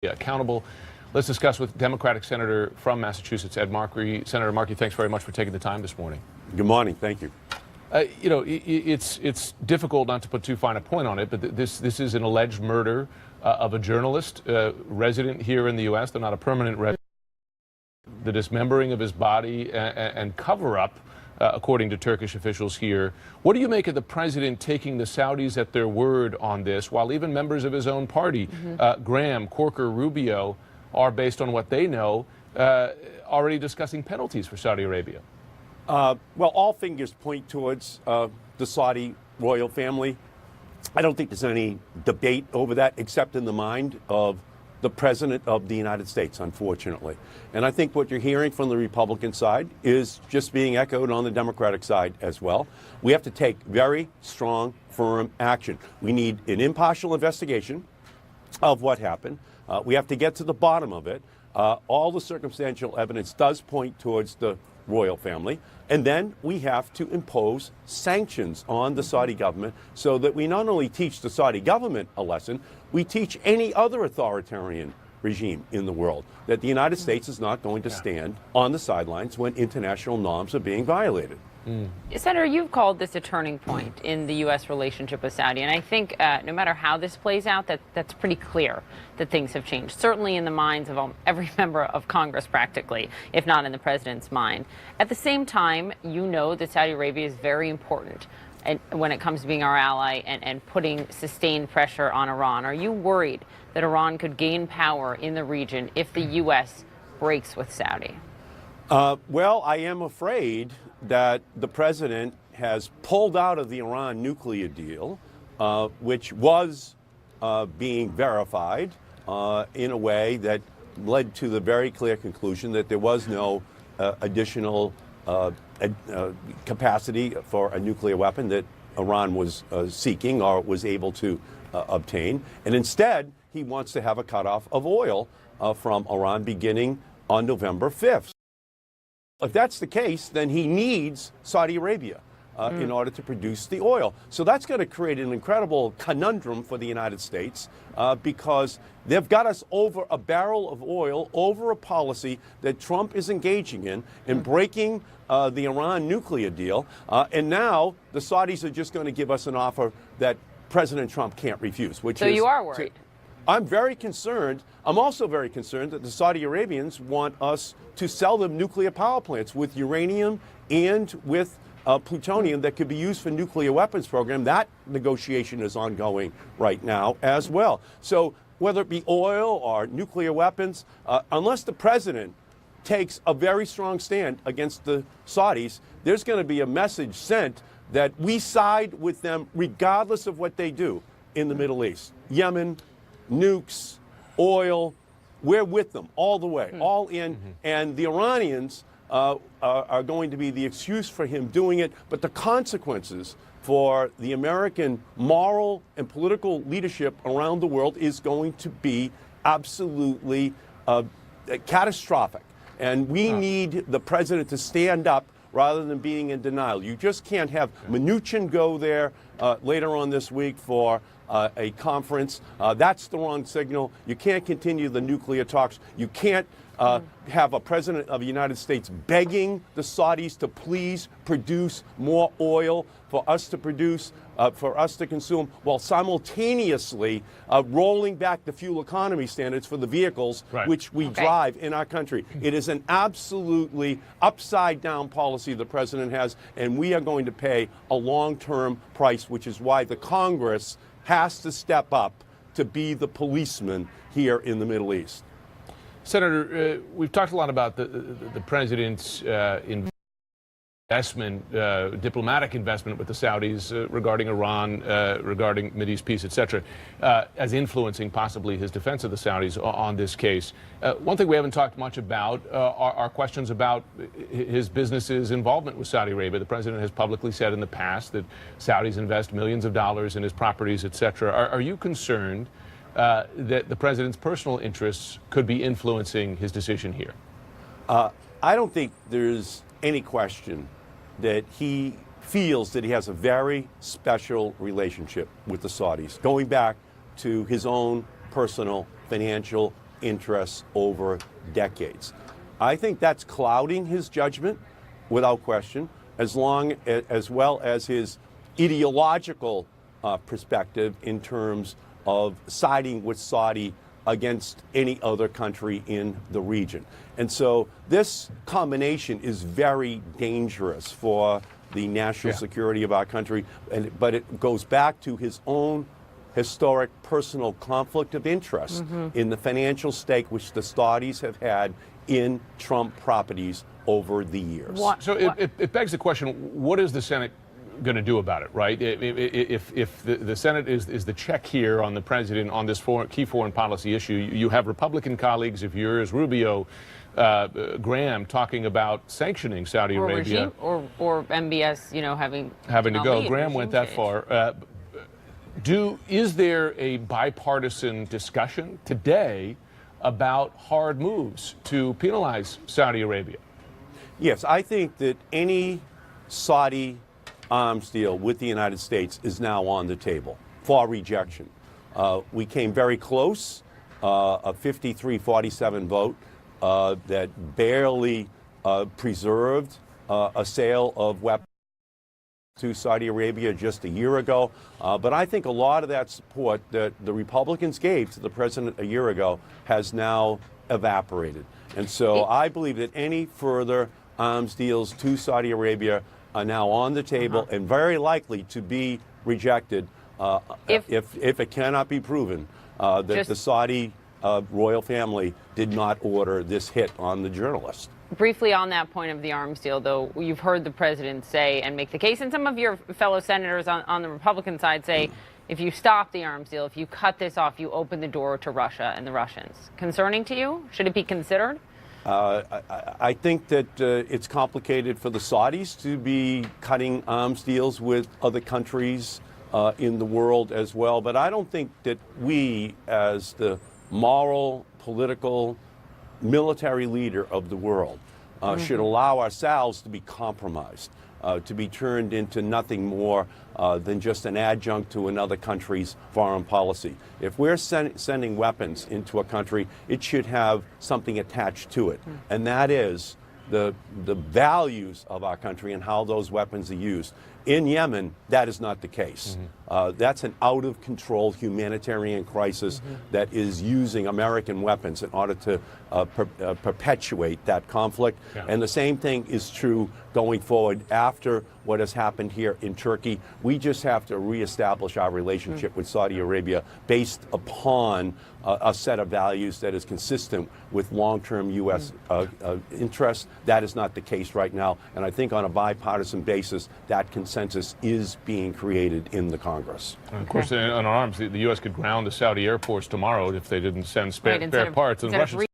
accountable. Let's discuss with Democratic Senator from Massachusetts, Ed Markey. Senator Markey, thanks very much for taking the time this morning. Good morning. Thank you. It's difficult not to put too fine a point on it, but this is an alleged murder of a journalist resident here in the U.S. They're not a permanent resident. The dismembering of his body and cover-up, according to Turkish officials here. What do you make of the president taking the Saudis at their word on this, while even members of his own party, Graham, Corker, Rubio, are, based on what they know, already discussing penalties for Saudi Arabia? Well, all fingers point towards the Saudi royal family. I don't think there's any debate over that, except in the mind of the President of the United States, unfortunately. And I think what you're hearing from the Republican side is just being echoed on the Democratic side as well. We have to take very strong, firm action. We need an impartial investigation of what happened. We have to get to the bottom of it. All the circumstantial evidence does point towards the royal family. And then we have to impose sanctions on the Saudi government so that we not only teach the Saudi government a lesson, we teach any other authoritarian regime in the world that the United States is not going to stand on the sidelines when international norms are being violated. Senator, you've called this a turning point in the U.S. relationship with Saudi, and I think no matter how this plays out, that's pretty clear that things have changed, certainly in the minds of every member of Congress practically, if not in the president's mind. At the same time, you know that Saudi Arabia is very important when it comes to being our ally and putting sustained pressure on Iran. Are you worried that Iran could gain power in the region if the U.S. breaks with Saudi? Well, I am afraid that the president has pulled out of the Iran nuclear deal, which was being verified in a way that led to the very clear conclusion that there was no additional capacity for a nuclear weapon that Iran was seeking or was able to obtain. And instead, he wants to have a cutoff of oil from Iran beginning on November 5th. If that's the case, then he needs Saudi Arabia in order to produce the oil. So that's going to create an incredible conundrum for the United States because they've got us over a barrel of oil, over a policy that Trump is engaging in breaking the Iran nuclear deal. And now the Saudis are just going to give us an offer that President Trump can't refuse. So you are worried? I'm very concerned. I'm also very concerned that the Saudi Arabians want us to sell them nuclear power plants with uranium and with plutonium that could be used for nuclear weapons program. That negotiation is ongoing right now as well. So whether it be oil or nuclear weapons, unless the president takes a very strong stand against the Saudis, there's going to be a message sent that we side with them regardless of what they do in the Middle East. Yemen, nukes, oil, we're with them all the way, all in. And the Iranians are going to be the excuse for him doing it. But the consequences for the American moral and political leadership around the world is going to be absolutely catastrophic. And we need the president to stand up rather than being in denial. You just can't have Mnuchin go there later on this week for a conference. That's the wrong signal. You can't continue the nuclear talks. You can't have a president of the United States begging the Saudis to please produce more oil for us to produce, for us to consume, while simultaneously rolling back the fuel economy standards for the vehicles which we drive in our country. It is an absolutely upside-down policy the president has, and we are going to pay a long-term price, which is why the Congress has to step up to be the policeman here in the Middle East. Senator, we've talked a lot about the president's investment, diplomatic investment with the Saudis regarding Iran, regarding Mideast peace, et cetera, as influencing possibly his defense of the Saudis on this case. One thing we haven't talked much about are questions about his business's involvement with Saudi Arabia. The president has publicly said in the past that Saudis invest millions of dollars in his properties, et cetera. Are you concerned that the president's personal interests could be influencing his decision here? I don't think there's any question that he feels that he has a very special relationship with the Saudis, going back to his own personal financial interests over decades. I think that's clouding his judgment, without question, as well as his ideological perspective in terms of siding with Saudi against any other country in the region. And so this combination is very dangerous for the national security of our country, but it goes back to his own historic personal conflict of interest in the financial stake which the Saudis have had in Trump properties over the years. So it begs the question, what is the Senate going to do about it, right? If the Senate is the check here on the president on this key foreign policy issue, you have Republican colleagues of yours, Rubio, Graham, talking about sanctioning Saudi Arabia. Or MBS, having to go. Graham went that far. Is there a bipartisan discussion today about hard moves to penalize Saudi Arabia? Yes, I think that any Saudi arms deal with the United States is now on the table for rejection. We came very close, a 53-47 vote that barely preserved a sale of weapons to Saudi Arabia just a year ago. But I think a lot of that support that the Republicans gave to the president a year ago has now evaporated. And so I believe that any further arms deals to Saudi Arabia are now on the table and very likely to be rejected if it cannot be proven that the Saudi royal family did not order this hit on the journalist. Briefly on that point of the arms deal, though, you've heard the president say and make the case, and some of your fellow senators on the Republican side say, if you stop the arms deal, if you cut this off, you open the door to Russia and the Russians. Concerning to you? Should it be considered? I think that it's complicated for the Saudis to be cutting arms deals with other countries in the world as well. But I don't think that we, as the moral, political, military leader of the world, should allow ourselves to be compromised, to be turned into nothing more than just an adjunct to another country's foreign policy. If we're sending weapons into a country, it should have something attached to it, and that is the values of our country and how those weapons are used. In Yemen, that is not the case. That's an out-of-control humanitarian crisis that is using American weapons in order to perpetuate that conflict. And the same thing is true going forward after what has happened here in Turkey. We just have to reestablish our relationship with Saudi Arabia based upon a set of values that is consistent with long-term U.S. interests. That is not the case right now. And I think on a bipartisan basis, that consensus is being created in the Congress. And of course, on arms, the U.S. could ground the Saudi airports tomorrow if they didn't send spare parts. And Russians